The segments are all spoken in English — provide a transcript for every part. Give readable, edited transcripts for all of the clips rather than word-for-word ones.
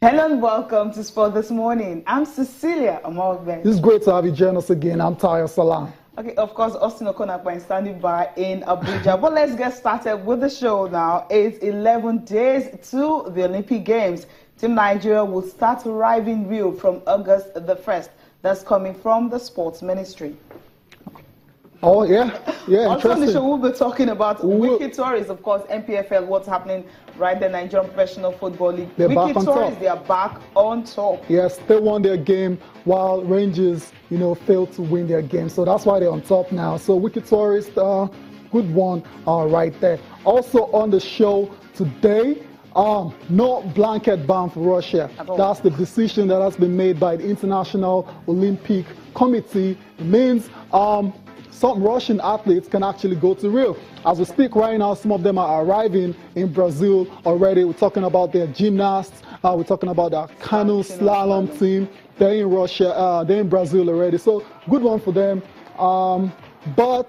Hello and welcome to Sport This Morning. I'm Cecilia Amogben. It's great to have you join us again. I'm Tayo Salam. Okay, of course, Austin Okonakwa is standing by in Abuja. But let's get started with the show now. It's 11 days to the Olympic Games. Team Nigeria will start arriving Rio from August the 1st. That's coming from the Sports Ministry. Oh, yeah. Also on the show, we'll be talking about Wiki Tourists, of course, NPFL, what's happening right there, Nigerian Professional Football League. Wiki Tourists, they are back on top. Yes, they won their game while Rangers, failed to win their game. So that's why they're on top now. So Wiki Tourists, good one right there. Also on the show today, no blanket ban for Russia. That's the decision that has been made by the International Olympic Committee. It means some Russian athletes can actually go to Rio. As we speak right now, some of them are arriving in Brazil already. We're talking about their gymnasts. We're talking about the canoe slalom team. They're in Russia. They're in Brazil already. So good one for them. But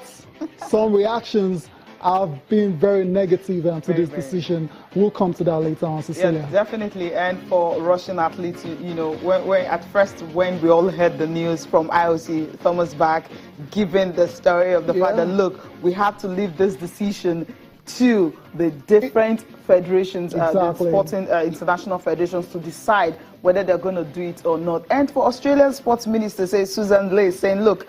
some reactions have been very negative to this decision. We'll come to that later on, Cecilia. Yeah, definitely. And for Russian athletes, when we all heard the news from IOC, Thomas Bach giving the story of the fact that, look, we have to leave this decision to the different federations, the sporting international federations, to decide whether they're going to do it or not. And for Australian Sports Minister, Susan Ley, saying, look,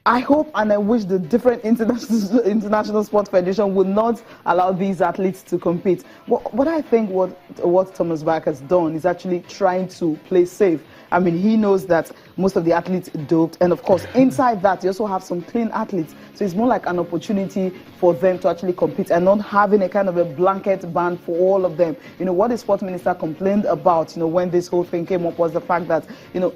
I hope and I wish the different international sports federation would not allow these athletes to compete. What I think what Thomas Bach has done is actually trying to play safe. I mean, he knows that most of the athletes doped, and of course, inside that, you also have some clean athletes. So it's more like an opportunity for them to actually compete and not having a kind of a blanket ban for all of them. What the sports minister complained about, when this whole thing came up, was the fact that,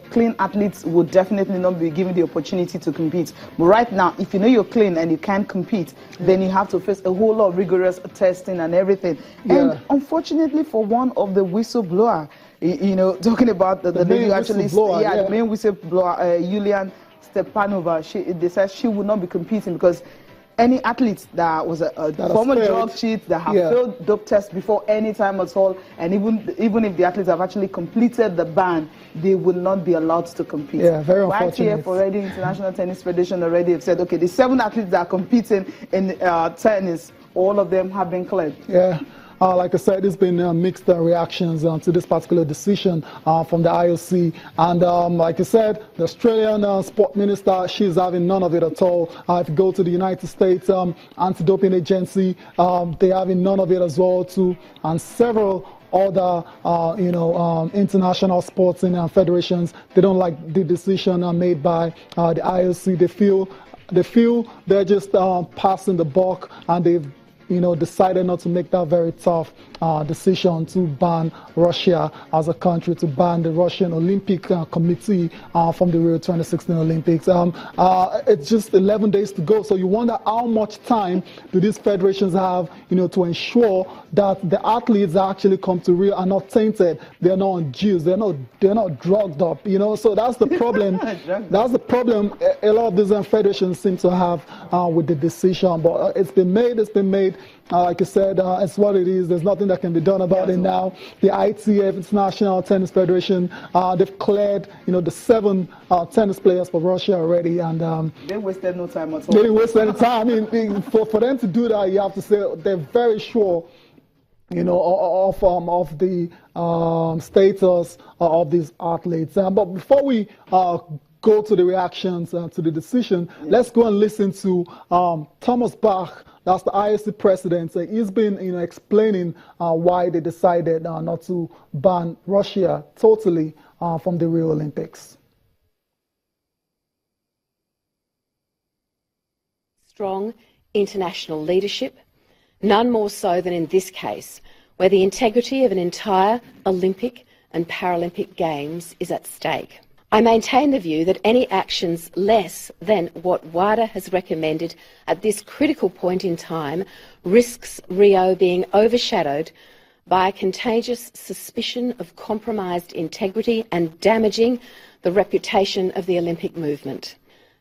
clean athletes would definitely not be given the opportunity to compete. But right now, if you're clean and you can't compete, then you have to face a whole lot of rigorous testing and everything. Yeah. And unfortunately, for one of the whistleblower, talking about the lady who actually, the main whistleblower, Yulian Stepanova, they said she would not be competing because any athlete that was a former drug cheat, that have failed dope tests before any time at all, and even if the athletes have actually completed the ban, they will not be allowed to compete. Yeah, very unfortunate. YTF already, International Tennis Federation already have said, okay, the 7 athletes that are competing in tennis, all of them have been cleared. Yeah. Like I said, there's been mixed reactions to this particular decision from the IOC. And like I said, the Australian sport minister, she's having none of it at all. If you go to the United States Anti-Doping Agency, they're having none of it as well too. And several other, international sports and federations, they don't like the decision made by the IOC. They feel they're just passing the buck, and they've decided not to make that very tough decision to ban Russia as a country, to ban the Russian Olympic Committee from the Rio 2016 Olympics. It's just 11 days to go, so you wonder how much time do these federations have, to ensure that the athletes that actually come to Rio are not tainted, they're not on juice, they're not drugged up, So that's the problem. That's the problem a lot of these federations seem to have with the decision. But it's been made. Like I said, it's what it is. There's nothing that can be done about it now. The ITF, International Tennis Federation, they've cleared, the 7 tennis players for Russia already, and they wasted no time at all. They didn't waste any time. I mean, for them to do that, you have to say they're very sure, of the status of these athletes. But before we go to the reactions to the decision, let's go and listen to Thomas Bach. That's the IOC president. He's been, explaining why they decided not to ban Russia totally from the Rio Olympics. Strong international leadership, none more so than in this case, where the integrity of an entire Olympic and Paralympic Games is at stake. I maintain the view that any actions less than what WADA has recommended at this critical point in time risks Rio being overshadowed by a contagious suspicion of compromised integrity and damaging the reputation of the Olympic movement.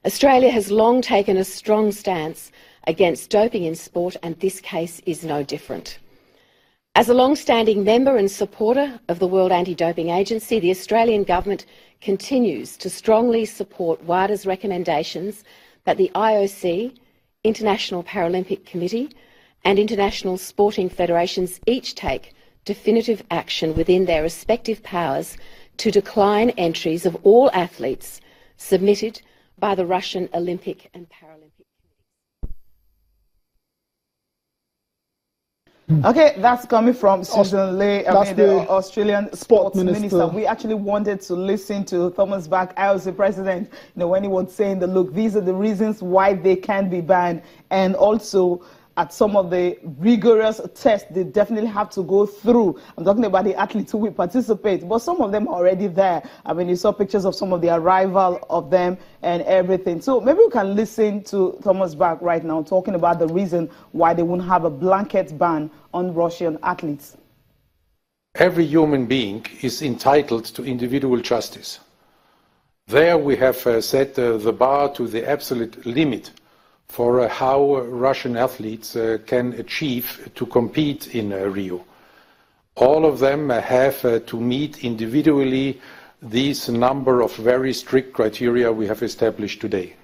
Australia has long taken a strong stance against doping in sport, and this case is no different. As a long-standing member and supporter of the World Anti-Doping Agency, the Australian Government continues to strongly support WADA's recommendations that the IOC, International Paralympic Committee and international sporting federations each take definitive action within their respective powers to decline entries of all athletes submitted by the Russian Olympic and Paralympic. Okay, that's coming from Susan Ley, the Australian Sports Minister. We actually wanted to listen to Thomas Bach, IOC President, when he was saying that, look, these are the reasons why they can be banned, and also at some of the rigorous tests they definitely have to go through. I'm talking about the athletes who will participate, but some of them are already there. I mean, you saw pictures of some of the arrival of them and everything. So maybe we can listen to Thomas Bach right now talking about the reason why they wouldn't have a blanket ban on Russian athletes. Every human being is entitled to individual justice. There we have set the bar to the absolute limit for how Russian athletes can achieve to compete in Rio. All of them have to meet individually these number of very strict criteria we have established today.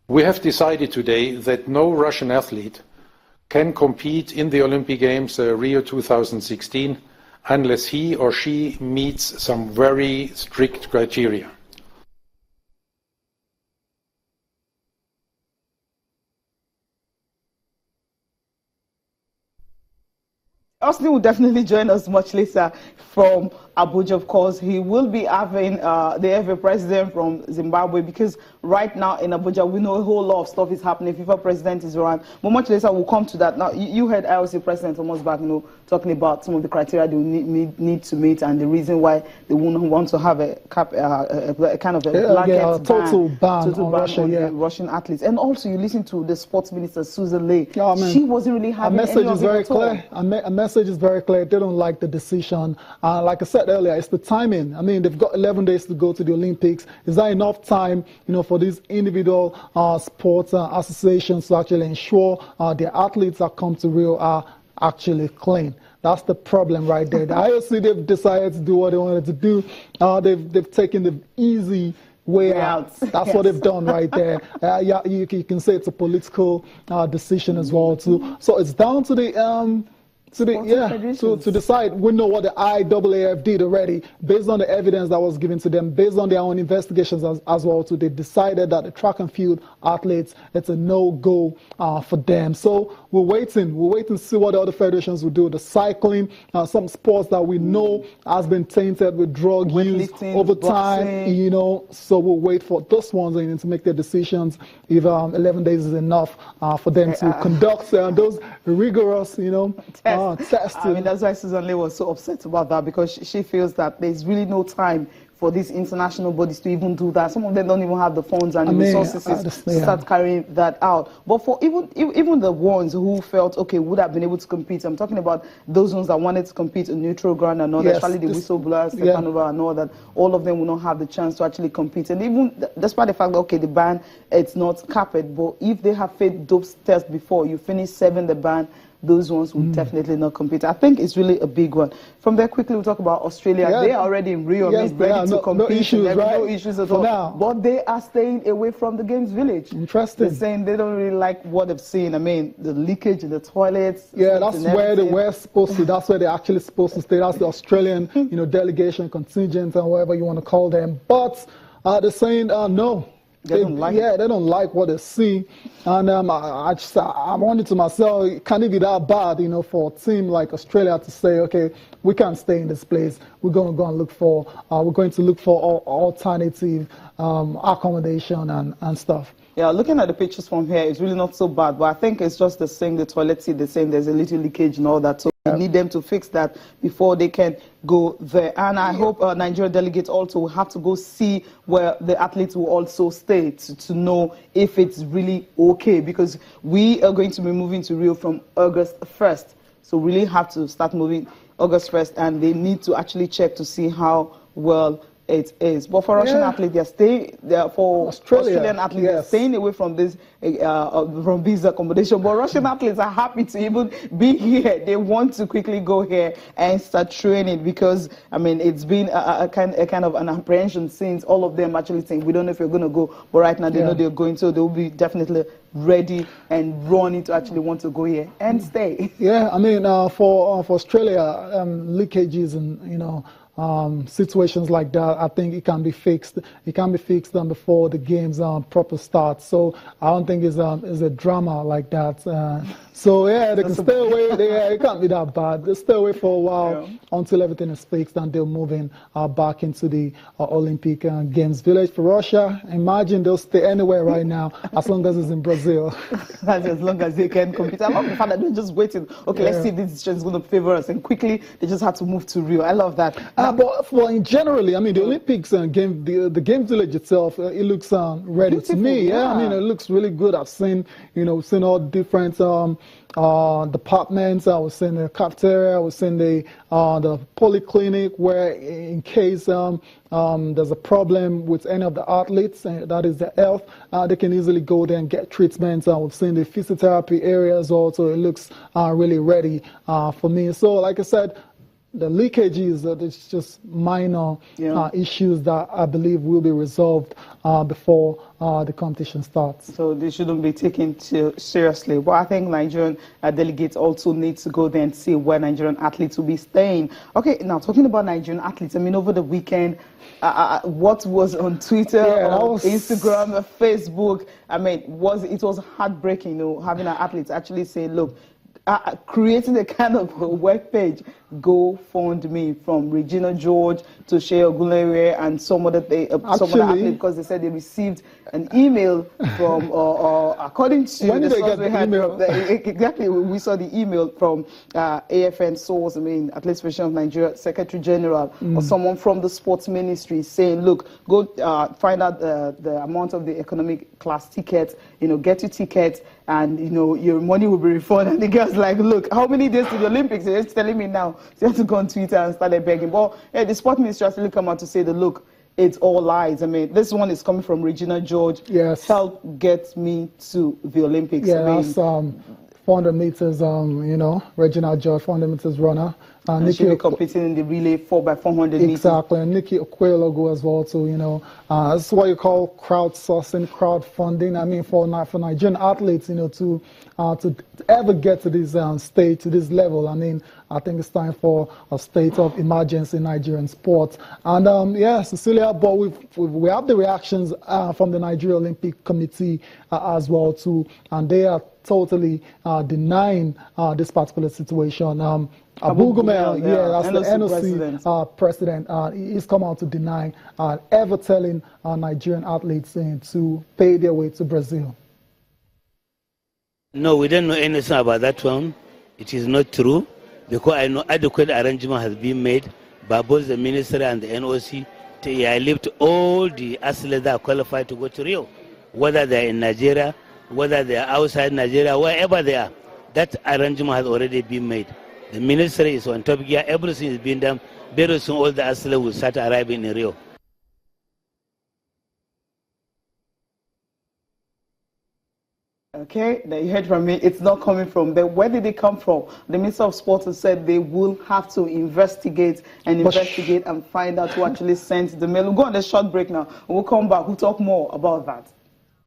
We have decided today that no Russian athlete can compete in the Olympic Games Rio 2016 unless he or she meets some very strict criteria. Austin will definitely join us much later from Abuja. Of course, he will be having the FA president from Zimbabwe, because right now in Abuja, we know a whole lot of stuff is happening. FIFA president is around. But much later, we'll come to that. Now, you heard IOC President Thomas Bach, talking about some of the criteria they need to meet and the reason why they wouldn't want to have a kind of a blanket total ban on Russia, on Russian athletes. And also, you listen to the sports minister, Susan Ley. She wasn't really having any of it at all. A message is very clear. They don't like the decision. Like I said earlier, it's the timing. I mean, they've got 11 days to go to the Olympics. Is that enough time, for these individual sports associations to actually ensure their athletes that come to Rio are actually clean? That's the problem right there. The IOC, they've decided to do what they wanted to do. They've taken the easy way out. That's what they've done right there. You can say it's a political decision as well too. So it's down to the to decide. We know what the IAAF did already, based on the evidence that was given to them, based on their own investigations as well too. They decided that the track and field athletes, it's a no-go for them. So we're waiting to see what the other federations will do. The cycling, some sports that we know has been tainted with drug use over time, so we'll wait for those ones to make their decisions if 11 days is enough for them to conduct those rigorous, tests. I mean, that's why Susan Ley was so upset about that, because she feels that there's really no time for these international bodies to even do that. Some of them don't even have the funds and the resources to start carrying that out. But for even the ones who felt, okay, would have been able to compete, I'm talking about those ones that wanted to compete in neutral ground and all, especially the whistleblowers, Stepanova and all that, all of them will not have the chance to actually compete. And even despite the fact that, okay, the ban, it's not capped, but if they have failed dope tests before, you finish 7 the ban, those ones will definitely not compete. I think it's really a big one. From there, quickly, we'll talk about Australia. They are already in Rio, ready to compete. No issues at all. Now. But they are staying away from the Games Village. Interesting. They're saying they don't really like what they've seen. I mean, the leakage in the toilets. Yeah, that's where they were supposed to. That's where they're actually supposed to stay. That's the Australian, delegation, contingent, and whatever you want to call them. But they're saying no. They don't like what they see. And I'm wondering to myself, can it be that bad, for a team like Australia to say, okay, we can't stay in this place. We're going to go and look for, alternative accommodation and stuff. Yeah, looking at the pictures from here, it's really not so bad. But I think it's just the same, the toilet seat, the same, there's a little leakage and all that. So we need them to fix that before they can go there. And I hope Nigeria delegates also will have to go see where the athletes will also stay to know if it's really okay. Because we are going to be moving to Rio from August 1st. So we really have to start moving August 1st. And they need to actually check to see how well it is. But for Russian athletes, they're staying. For Australian athletes, they're staying away from this accommodation. But Russian athletes are happy to even be here. They want to quickly go here and start training because I mean it's been a kind of an apprehension since all of them actually saying we don't know if you're going to go. But right now they know they're going, so they'll be definitely ready and running to actually want to go here and stay. Yeah, I mean for Australia, leakages and situations like that, I think it can be fixed. It can be fixed before the games proper start. So I don't think it's a drama like that. So yeah, they can stay away. It can't be that bad. They stay away for a while until everything is fixed and they're moving back into the Olympic Games village. For Russia, imagine they'll stay anywhere right now as long as it's in Brazil. That's as long as they can compete. I love the fact that they're just waiting. Okay, let's see if this decision is going to favor us, and quickly they just had to move to Rio. I love that. But in generally, I mean, the Olympics game, the Games village itself, it looks ready beautiful, to me. Yeah, I mean, it looks really good. I've seen, seen all different departments. I was in the cafeteria. I was in the polyclinic where, in case there's a problem with any of the athletes, that is the health, they can easily go there and get treatments. We've seen the physiotherapy areas also. It looks really ready for me. So, like I said, the leakages, it's just minor issues that I believe will be resolved before the competition starts. So they shouldn't be taken too seriously. But I think Nigerian delegates also need to go there and see where Nigerian athletes will be staying. Okay, now talking about Nigerian athletes, I mean, over the weekend, what was on Twitter, or Instagram, or Facebook, I mean, it was heartbreaking, having our athletes actually say, look, creating a kind of a web page, GoFundMe, from Regina George to Shea Ogunlere and some other athletes, because they said they received an email from, according to when did they get the email? Exactly, we saw the email from AFN source, I mean, Athletes Federation of Nigeria Secretary General, or someone from the sports ministry saying, look, go find out the amount of the economic class tickets, get your tickets, and your money will be refunded. And the girl's like, look, how many days to the Olympics? They're just telling me now. So you have to go on Twitter and started begging. But the sport ministry has really come out to say that, look, it's all lies. I mean, this one is coming from Regina George. Yes. Help get me to the Olympics. Yeah, that's 400 meters, Regina George, 400 meters runner. And she'll be competing in the relay 4x400 meters. Exactly, and Nikki Okwuelogu as well too, that's what you call crowdsourcing, crowdfunding. I mean, for Nigerian athletes, to ever get to this state, to this level, I mean, I think it's time for a state of emergency in Nigerian sports. And Cecilia, but we have the reactions from the Nigeria Olympic Committee as well too, and they are totally denying this particular situation. Abu Gumel, that's the NOC president. He's come out to deny ever telling Nigerian athletes to pay their way to Brazil. No, we don't know anything about that one. It is not true, because I know adequate arrangement has been made by both the ministry and the NOC to lift all the athletes that are qualified to go to Rio, whether they are in Nigeria, whether they are outside Nigeria, wherever they are. That arrangement has already been made. The ministry is on top gear. Everything is being done. Very soon all the athletes will start arriving in Rio. Okay, now you heard from me. It's not coming from there. Where did it come from? The Minister of Sports has said they will have to investigate and find out who actually sent the mail. We'll go on a short break now. We'll come back. We'll talk more about that.